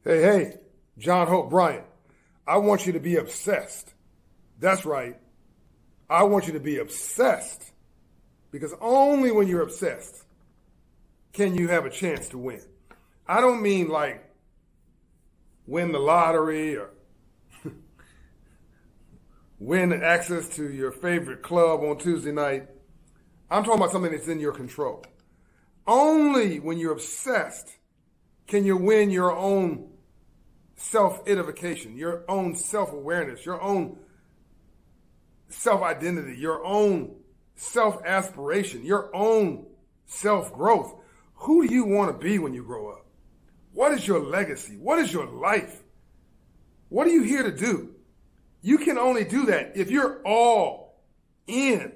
Hey, John Hope Bryant, I want you to be obsessed. That's right. I want you to be obsessed because only when you're obsessed can you have a chance to win. I don't mean like win the lottery or win access to your favorite club on Tuesday night. I'm talking about something that's in your control. Only when you're obsessed can you win your own self-edification, your own self-awareness, your own self-identity, your own self-aspiration, your own self-growth. Who do you want to be when you grow up? What is your legacy? What is your life? What are you here to do? You can only do that if you're all in.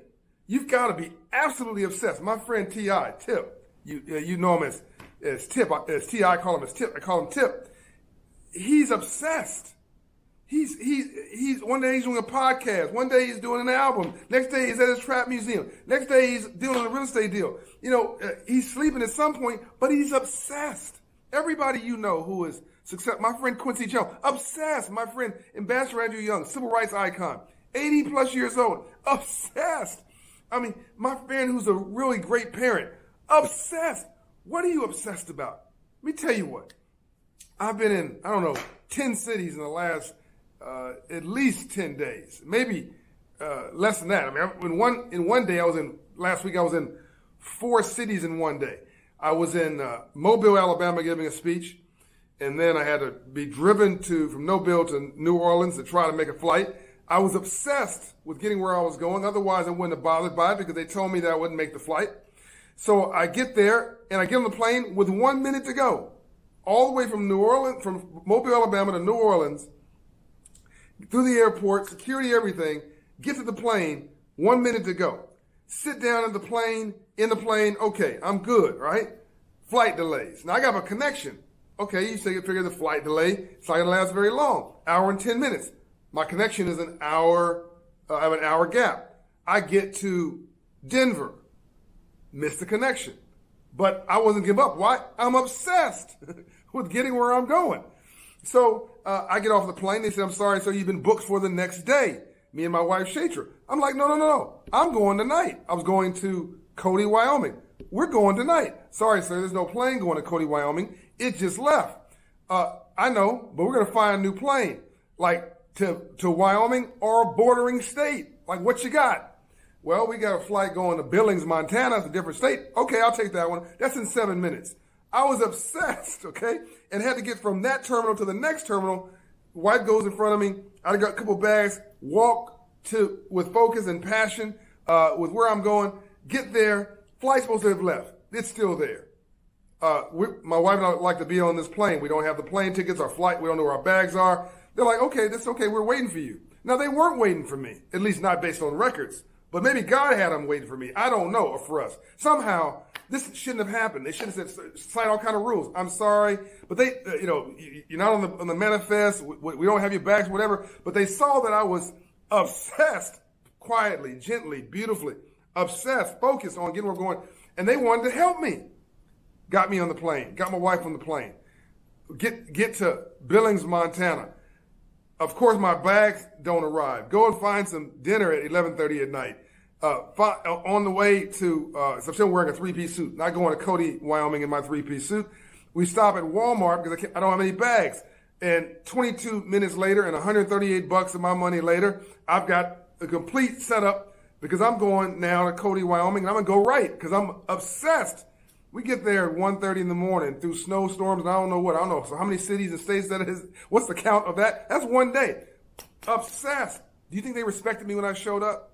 You've got to be absolutely obsessed. My friend T.I., Tip, you know him as Tip, as T.I. I call him as Tip. I call him Tip. He's obsessed. He's one day he's doing a podcast. One day he's doing an album. Next day he's at his trap museum. Next day he's dealing a real estate deal. He's sleeping at some point, but he's obsessed. Everybody you know who is successful, my friend Quincy Jones, obsessed. My friend Ambassador Andrew Young, civil rights icon, 80 plus years old, obsessed. I mean, my friend who's a really great parent, obsessed. What are you obsessed about? Let me tell you what. I've been in, 10 cities in the last at least 10 days, maybe less than that. I mean, in one day last week I was in 4 cities in one day. I was in Mobile, Alabama giving a speech, and then I had to be driven from Mobile to New Orleans to try to make a flight. I was obsessed with getting where I was going. Otherwise, I wouldn't have bothered by it because they told me that I wouldn't make the flight. So I get there and I get on the plane with 1 minute to go. All the way from Mobile, Alabama to New Orleans, through the airport, security, everything, get to the plane, 1 minute to go. Sit down in the plane, okay, I'm good, right? Flight delays. Now I got a connection. Okay, you figure the flight delay, it's not gonna last very long, hour and 10 minutes. My connection is an hour, I have an hour gap. I get to Denver, miss the connection. But I wasn't give up. Why? I'm obsessed with getting where I'm going. So I get off the plane. They said, I'm sorry, sir, you've been booked for the next day. Me and my wife, Shatra. I'm like, no. I'm going tonight. I was going to Cody, Wyoming. We're going tonight. Sorry, sir, there's no plane going to Cody, Wyoming. It just left. I know, but we're going to find a new plane, like to Wyoming or a bordering state. Like, what you got? Well, we got a flight going to Billings, Montana. It's a different state. Okay, I'll take that one. That's in 7 minutes. I was obsessed, okay, and had to get from that terminal to the next terminal. Wife goes in front of me. I got a couple bags, walk with focus and passion with where I'm going, get there. Flight's supposed to have left. It's still there. My wife and I like to be on this plane. We don't have the plane tickets, our flight. We don't know where our bags are. They're like, okay, that's okay. We're waiting for you. Now, they weren't waiting for me, at least not based on records. But maybe God had them waiting for me. I don't know, or for us. Somehow, this shouldn't have happened. They should have said, sign all kind of rules. I'm sorry, but they, you're not on the manifest. We don't have your bags, whatever. But they saw that I was obsessed, quietly, gently, beautifully, obsessed, focused on getting where we're going. And they wanted to help me. Got me on the plane. Got my wife on the plane. Get to Billings, Montana. Of course, my bags don't arrive. Go and find some dinner at 11:30 at night. On the way to, so I'm still wearing a 3-piece suit. Not going to Cody, Wyoming in my 3-piece suit. We stop at Walmart because I don't have any bags. And 22 minutes later and $138 of my money later, I've got a complete setup because I'm going now to Cody, Wyoming, and I'm going to go right because I'm obsessed. We get there at 1:30 in the morning through snowstorms and I don't know what. I don't know. So how many cities and states that is? What's the count of that? That's one day. Obsessed. Do you think they respected me when I showed up?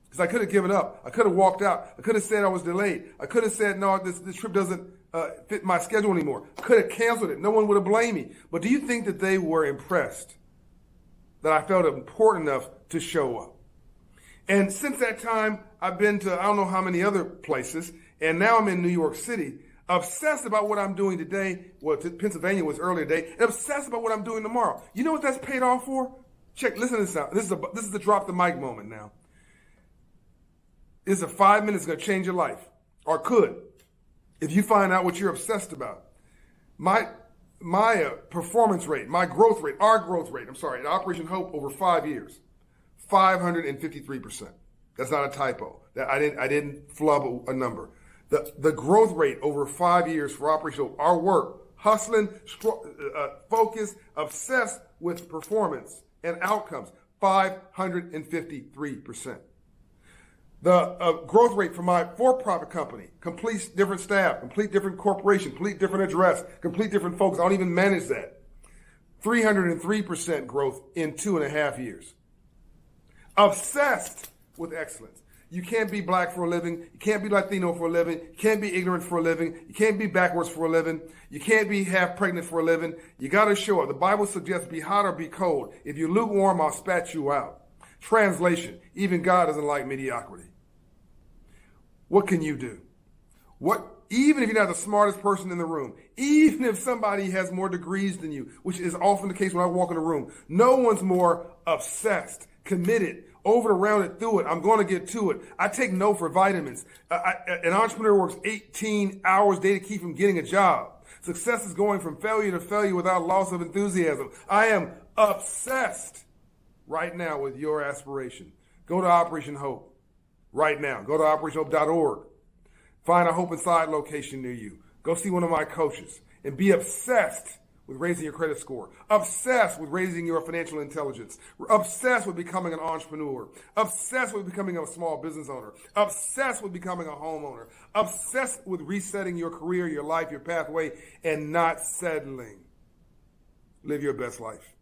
Because I could have given up. I could have walked out. I could have said I was delayed. I could have said, no, this trip doesn't fit my schedule anymore. I could have canceled it. No one would have blamed me. But do you think that they were impressed that I felt important enough to show up? And since that time, I've been to I don't know how many other places. And now I'm in New York City, obsessed about what I'm doing today. Well, Pennsylvania was earlier today, and obsessed about what I'm doing tomorrow. You know what that's paid off for? Listen to this out. This is the drop the mic moment now. This is 5 minutes going to change your life, or could, if you find out what you're obsessed about. My performance rate, my growth rate, our growth rate, at Operation Hope over 5 years, 553%. That's not a typo. I didn't flub a number. The growth rate over 5 years for Operation Hope, our work, hustling, focused, obsessed with performance and outcomes, 553%. The growth rate for my for-profit company, complete different staff, complete different corporation, complete different address, complete different folks. I don't even manage that. 303% growth in 2.5 years. Obsessed with excellence. You can't be black for a living. You can't be Latino for a living. You can't be ignorant for a living. You can't be backwards for a living. You can't be half pregnant for a living. You got to show up. The Bible suggests be hot or be cold. If you're lukewarm, I'll spat you out. Translation, even God doesn't like mediocrity. What can you do? Even if you're not the smartest person in the room, even if somebody has more degrees than you, which is often the case when I walk in a room, no one's more obsessed, committed, over it, around it, through it. I'm going to get to it. I take no for vitamins. An entrepreneur works 18 hours a day to keep from getting a job. Success is going from failure to failure without loss of enthusiasm. I am obsessed right now with your aspiration. Go to Operation Hope right now. Go to operationhope.org. Find a Hope Inside location near you. Go see one of my coaches and be obsessed with raising your credit score, obsessed with raising your financial intelligence, obsessed with becoming an entrepreneur, obsessed with becoming a small business owner, obsessed with becoming a homeowner, obsessed with resetting your career, your life, your pathway, and not settling. Live your best life.